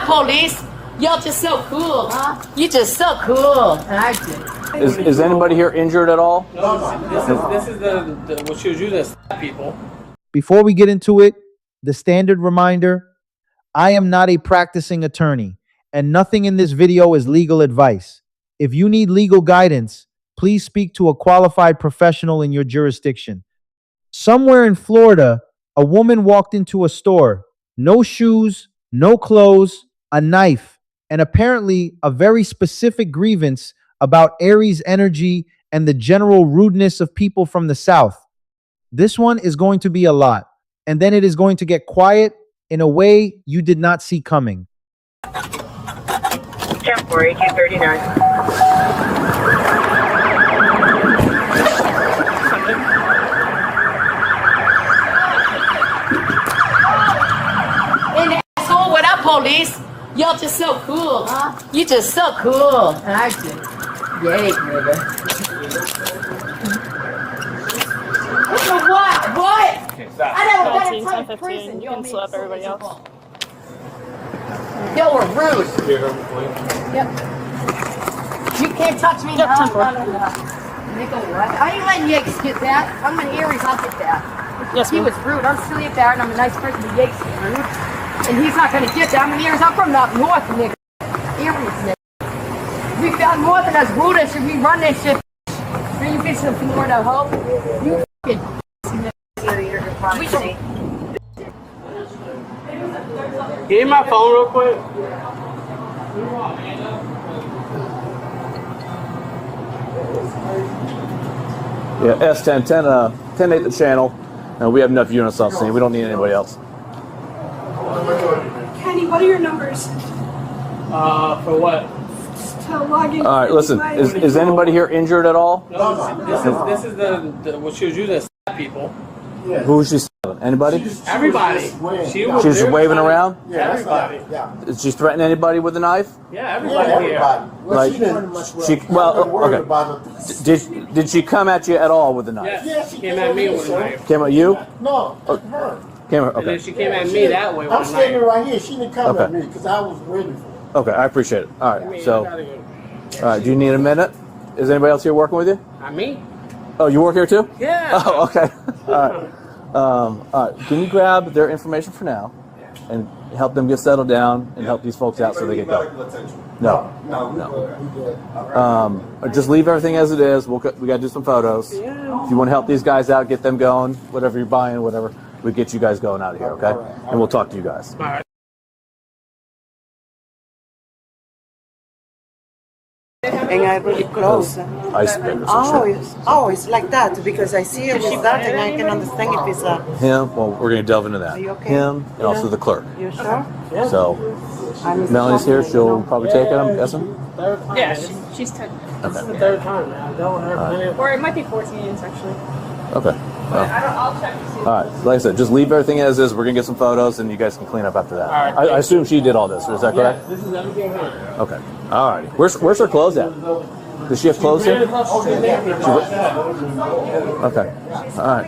police? Y'all just so cool, huh? You just so cool. Is anybody here injured at all? No, this is the what she was using to slap people. Before we get into it, the standard reminder, I am not a practicing attorney, and nothing in this video is legal advice. If you need legal guidance, please speak to a qualified professional in your jurisdiction. Somewhere in Florida, a woman walked into a store, no shoes, no clothes, a knife, and apparently a very specific grievance about Aries energy and the general rudeness of people from the South. This one is going to be a lot, and then it is going to get quiet in a way you did not see coming. 10-4, 1839. And asshole, what up, police? Y'all just so cool, huh? You just so cool. Yay, nigga. What? Okay, stop. I never got in 14, front of 10, 15, prison. you can slap everybody else. Y'all were rude. Yep. You can't touch me. Yep, No, 10-4. Nigga, what? I ain't letting Yakes get that. I'm an Aries, I'll get that. Yes, He ma'am. was rude. I'm silly at that, and I'm a nice person, but Yakes is rude. And he's not gonna get that. I'm an Aries. I'm from up north, nigga. Aries, nigga. We found more than us rude as shit. We run that shit. Then you bitch in Florida, ho. You fucking we should. Give me my phone real quick. Yeah, S10, 10-8 the channel, and we have enough units off scene. We don't need anybody else. Kenny, what are your numbers? For what? To log in. All right, listen, is anybody here injured at all? No, this is the what she was using to slap people. Who was she stabbing? Anybody? Everybody. She was She's just waving around? Yeah, everybody. Yeah. Did she threaten anybody with a knife? Yeah, everybody here. Like, did she come at you at all with a knife? Yes, she came at me with a knife. Came at you? No, her. Came at, And then okay. she came at me that way with I'm a standing knife. right here. She didn't come at Okay. me because I was waiting for her. Okay, I appreciate it. All I right, mean, so, I gotta go. all right, do you need a minute? Is anybody else here working with you? Not me. Oh, you work here too? Yeah. Oh, okay. All right. All right. Can you grab their information for now and help them get settled down and help these folks out so they get going? No. Just leave everything as it is. We got to do some photos. If you want to help these guys out, get them going, whatever you're buying, whatever, we get you guys going out of here, okay? And we'll talk to you guys. All right. And I really close. Ice pickers and Always like that because I see it with that and I can understand if it's a. him, well, we're going to delve into that. Are you okay? Him and also the clerk. You sure? So, Melanie's here. She'll probably take it, I'm guessing. Yeah, she's 10. This is the third time now. I dealt with her. Or it might be 14 actually. Okay. Well, I'll check to see. all right. Like I said, just leave everything as is. We're going to get some photos, and you guys can clean up after that. All right. I assume she did all this. Is that correct? This is everything here. Okay. All right. Where's her clothes at? Does she have clothes here? Okay. All right.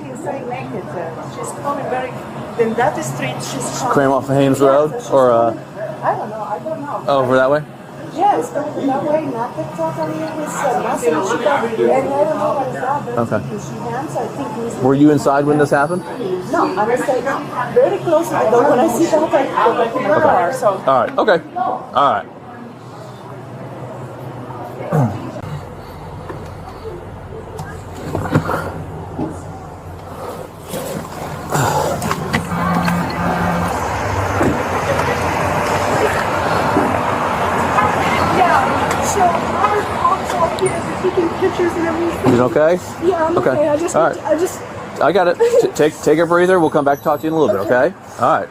She's coming very. Then that street she's coming. Cram off of Hames Road? Or I don't know. I don't know. over that way? Yeah, it's coming that way, not the totally with nothing. And I don't know what is that. Okay. She hands, I think he's. Were you inside when this happened? No, I was like very close to the door. When I see that, I go back in the car. So. All right. Okay. All right. So our also here is taking pictures and everything. You okay? Yeah, I'm okay. All right. I got it. Take a breather. We'll come back and talk to you in a little bit, okay? All right.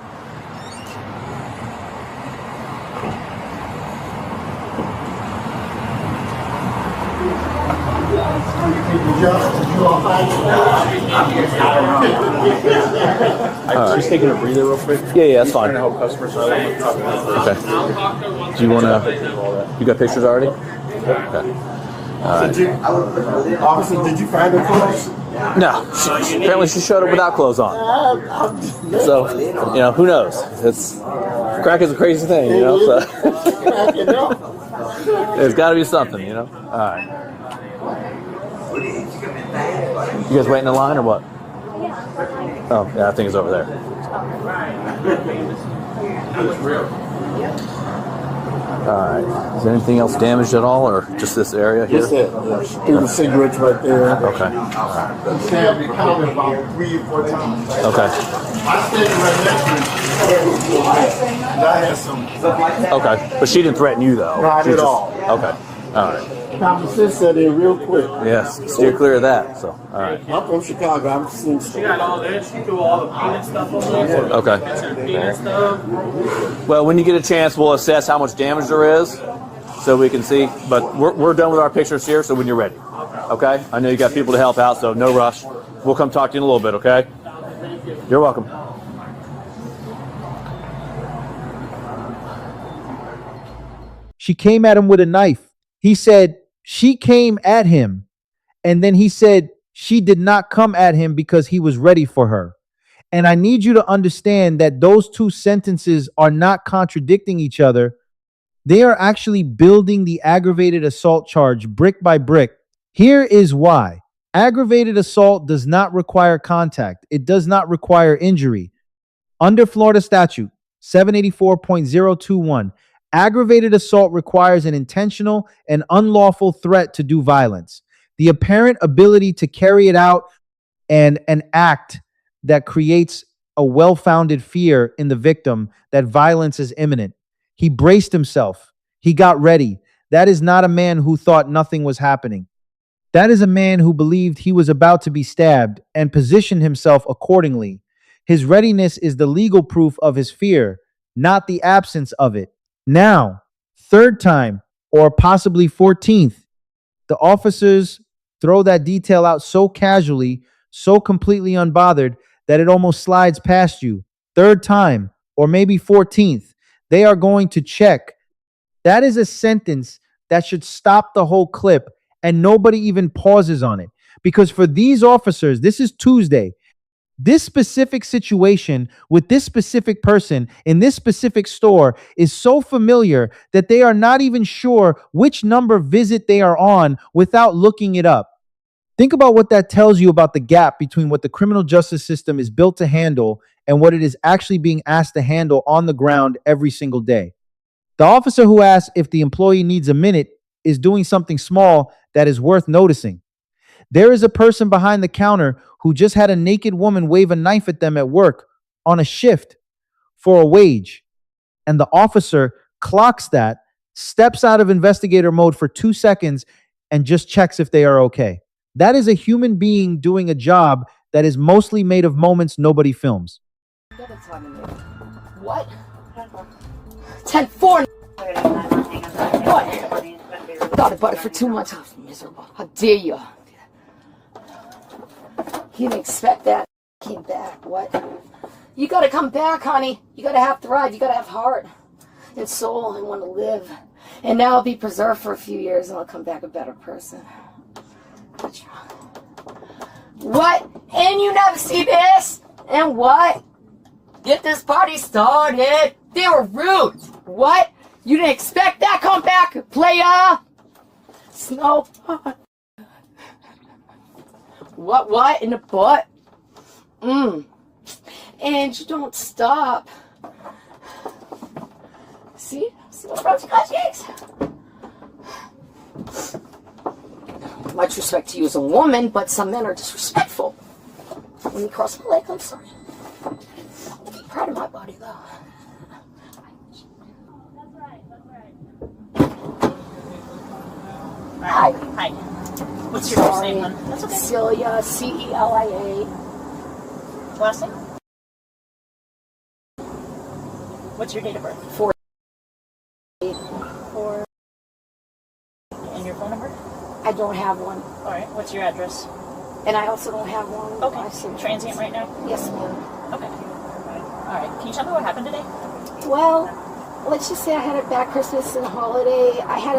Just taking a breather real quick. Yeah, that's fine. Help customers. Okay. Do you want to? You got pictures already? Okay. Officer, did you find the clothes? No, apparently she showed up without clothes on. So, who knows? Crack is a crazy thing, so there's got to be something, All right. You guys waiting in line or what? Oh, yeah, I think it's over there. Alright. Is there anything else damaged at all, or just this area here? Just that. Threw the cigarettes right there. Okay. Sam, you counted about 3 or 4 times. Okay. I stayed right next to her. I had some. Okay. But she didn't threaten you, though? Not She at just- all. Okay. Alright. Common sense set in real quick. Yes. Steer clear of that, so. Alright. I'm from Chicago. I'm seeing She got all this. She threw all the peanut stuff over there. Okay. That's her peanut stuff. Well, when you get a chance, we'll assess how much damage there is so we can see. But we're done with our pictures here, so when you're ready. Okay? I know you got people to help out, so no rush. We'll come talk to you in a little bit, okay? You're welcome. She came at him with a knife. He said she came at him. And then he said she did not come at him because he was ready for her. And I need you to understand that those two sentences are not contradicting each other. They are actually building the aggravated assault charge brick by brick. Here is why. Aggravated assault does not require contact. It does not require injury. Under Florida statute 784.021, aggravated assault requires an intentional and unlawful threat to do violence. The apparent ability to carry it out and an act that creates a well-founded fear in the victim that violence is imminent. He braced himself. He got ready. That is not a man who thought nothing was happening. That is a man who believed he was about to be stabbed and positioned himself accordingly. His readiness is the legal proof of his fear, not the absence of it. Now, third time, or possibly 14th, the officers throw that detail out so casually, so completely unbothered, that it almost slides past you. Third time, or maybe 14th, they are going to check. That is a sentence that should stop the whole clip, and nobody even pauses on it. Because for these officers, this is Tuesday. This specific situation with this specific person in this specific store is so familiar that they are not even sure which number visit they are on without looking it up. Think about what that tells you about the gap between what the criminal justice system is built to handle and what it is actually being asked to handle on the ground every single day. The officer who asks if the employee needs a minute is doing something small that is worth noticing. There is a person behind the counter who just had a naked woman wave a knife at them at work on a shift for a wage. And the officer clocks that, steps out of investigator mode for 2 seconds, and just checks if they are okay. That is a human being doing a job that is mostly made of moments nobody films. What? 10-4. What? Thought about it for 2 months. I was miserable. How dare you? He didn't expect that. Came back. What? You gotta come back, honey. You gotta have thrive. You gotta have heart and soul and want to live. And now I'll be preserved for a few years and I'll come back a better person. What? And you never see this? And what? Get this party started. They were rude. What? You didn't expect that? Come back, playa. Snow. What? In the butt? And you don't stop. See what brought you guys, gigs? Much respect to you as a woman, but some men are disrespectful. When you cross my leg, I'm sorry. I'm proud of my body, though. Hi. Hi. What's your first name, hon? That's okay. Celia, Celia. Last name? What's your date of birth? 4. And your phone number? I don't have one. All right. What's your address? And I also don't have one. Okay. I see. Transient right now? Yes, ma'am. Okay. All right. Can you tell me what happened today? Well, let's just say I had a bad Christmas and holiday. I had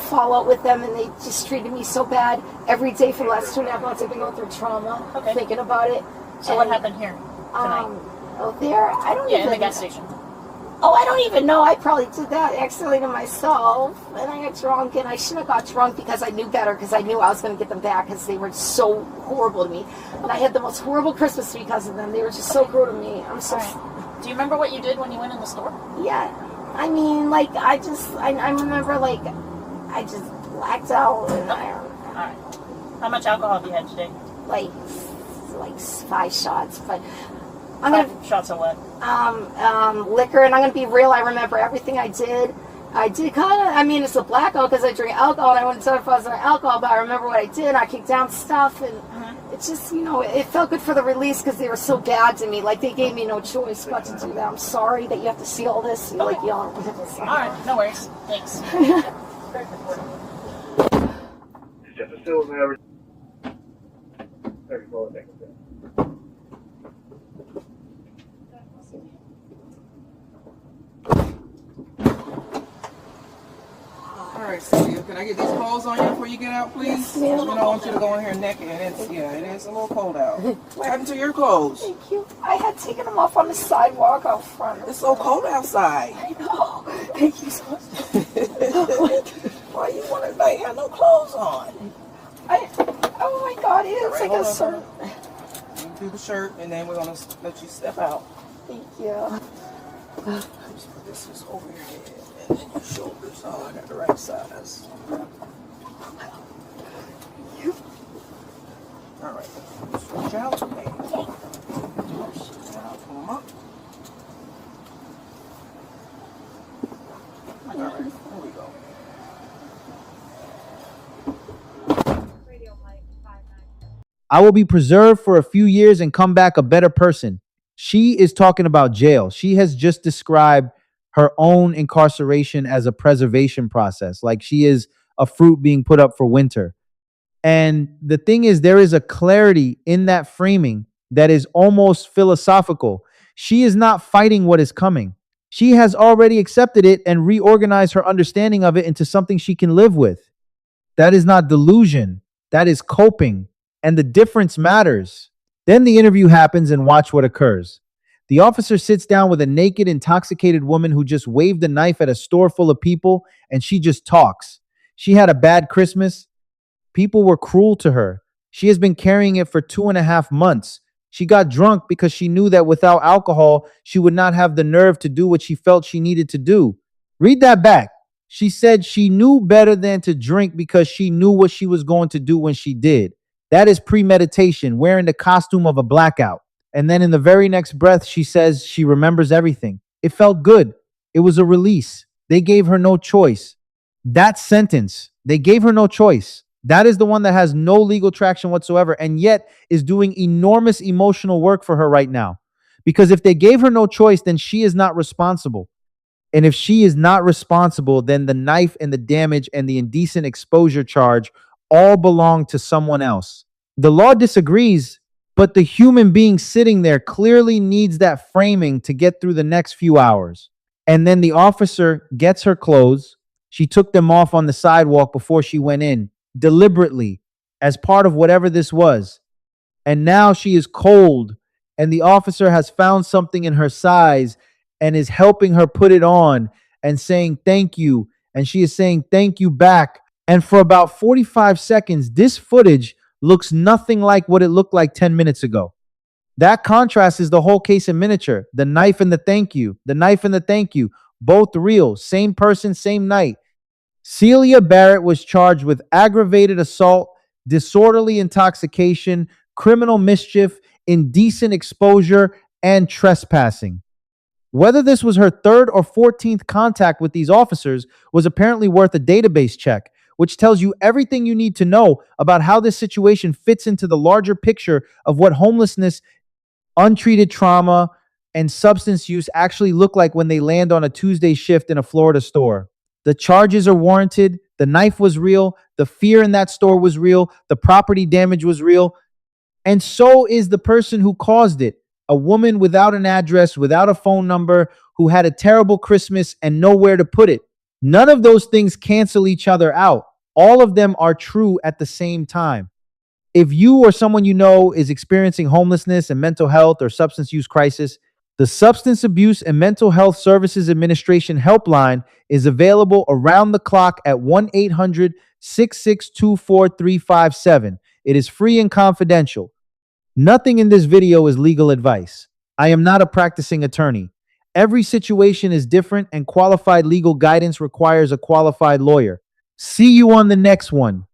fallout with them, and they just treated me so bad. Every day for the last 2.5 months, I've been going through trauma, thinking about it. So what happened here tonight? There, I don't even... in the gas station. Oh, I don't even know. I probably did that accidentally to myself. And I got drunk, and I shouldn't have got drunk because I knew better, because I knew I was going to get them back because they were so horrible to me. And I had the most horrible Christmas because of them. They were just so cruel to me. I'm so... Do you remember what you did when you went in the store? Yeah. I mean, like, I remember, like, I just blacked out. And All right. How much alcohol have you had today? Like 5 shots, but... Five shots of what? Liquor, and I'm gonna be real. I remember everything I did. I did kind of. I mean, it's a blackout because I drink alcohol, and I wouldn't tell if I was on alcohol, but I remember what I did. I kicked down stuff, and it's just, you know, it felt good for the release because they were so bad to me. Like, they gave me no choice but to do that. I'm sorry that you have to see all this. You're like yelling. All right, no worries. Thanks. Just assume every 4 seconds. All right, Sylvia, can I get these clothes on you before you get out, please? Yes, ma'am. You don't want you to go in here naked. And it is a little cold out. What happened to your clothes? Thank you. I had taken them off on the sidewalk out front. It's so cold outside. I know. Thank you so much. Why you want to like have no clothes on? Oh my God, it is like a shirt. You do the shirt, and then we're gonna let you step out. Thank you. Just put this over your head, and then your shoulders. Oh, I got the right size. All right. Stretch out. Pull them up. All right. There we go. I will be preserved for a few years and come back a better person. She is talking about jail. She has just described her own incarceration as a preservation process, like she is a fruit being put up for winter. And the thing is, there is a clarity in that framing that is almost philosophical. She is not fighting what is coming. She has already accepted it and reorganized her understanding of it into something she can live with. That is not delusion. That is coping. And the difference matters. Then the interview happens, and watch what occurs. The officer sits down with a naked, intoxicated woman who just waved a knife at a store full of people, and she just talks. She had a bad Christmas. People were cruel to her. She has been carrying it for 2.5 months. She got drunk because she knew that without alcohol, she would not have the nerve to do what she felt she needed to do. Read that back. She said she knew better than to drink because she knew what she was going to do when she did. That is premeditation, wearing the costume of a blackout. And then in the very next breath, she says she remembers everything. It felt good. It was a release. They gave her no choice. That sentence, they gave her no choice. That is the one that has no legal traction whatsoever, and yet is doing enormous emotional work for her right now. Because if they gave her no choice, then she is not responsible. And if she is not responsible, then the knife and the damage and the indecent exposure charge all belong to someone else. The law disagrees, but the human being sitting there clearly needs that framing to get through the next few hours. And then the officer gets her clothes. She took them off on the sidewalk before she went in, deliberately, as part of whatever this was. And now she is cold, and the officer has found something in her size and is helping her put it on and saying thank you. And she is saying thank you back. And for about 45 seconds, this footage looks nothing like what it looked like 10 minutes ago. That contrast is the whole case in miniature. The knife and the thank you. The knife and the thank you. Both real. Same person, same night. Celia Barrett was charged with aggravated assault, disorderly intoxication, criminal mischief, indecent exposure, and trespassing. Whether this was her 3rd or 14th contact with these officers was apparently worth a database check, which tells you everything you need to know about how this situation fits into the larger picture of what homelessness, untreated trauma, and substance use actually look like when they land on a Tuesday shift in a Florida store. The charges are warranted. The knife was real. The fear in that store was real. The property damage was real. And so is the person who caused it. A woman without an address, without a phone number, who had a terrible Christmas and nowhere to put it. None of those things cancel each other out. All of them are true at the same time. If you or someone you know is experiencing homelessness and mental health or substance use crisis, the Substance Abuse and Mental Health Services Administration helpline is available around the clock at 1-800-662-4357. It is free and confidential. Nothing in this video is legal advice. I am not a practicing attorney. Every situation is different, and qualified legal guidance requires a qualified lawyer. See you on the next one.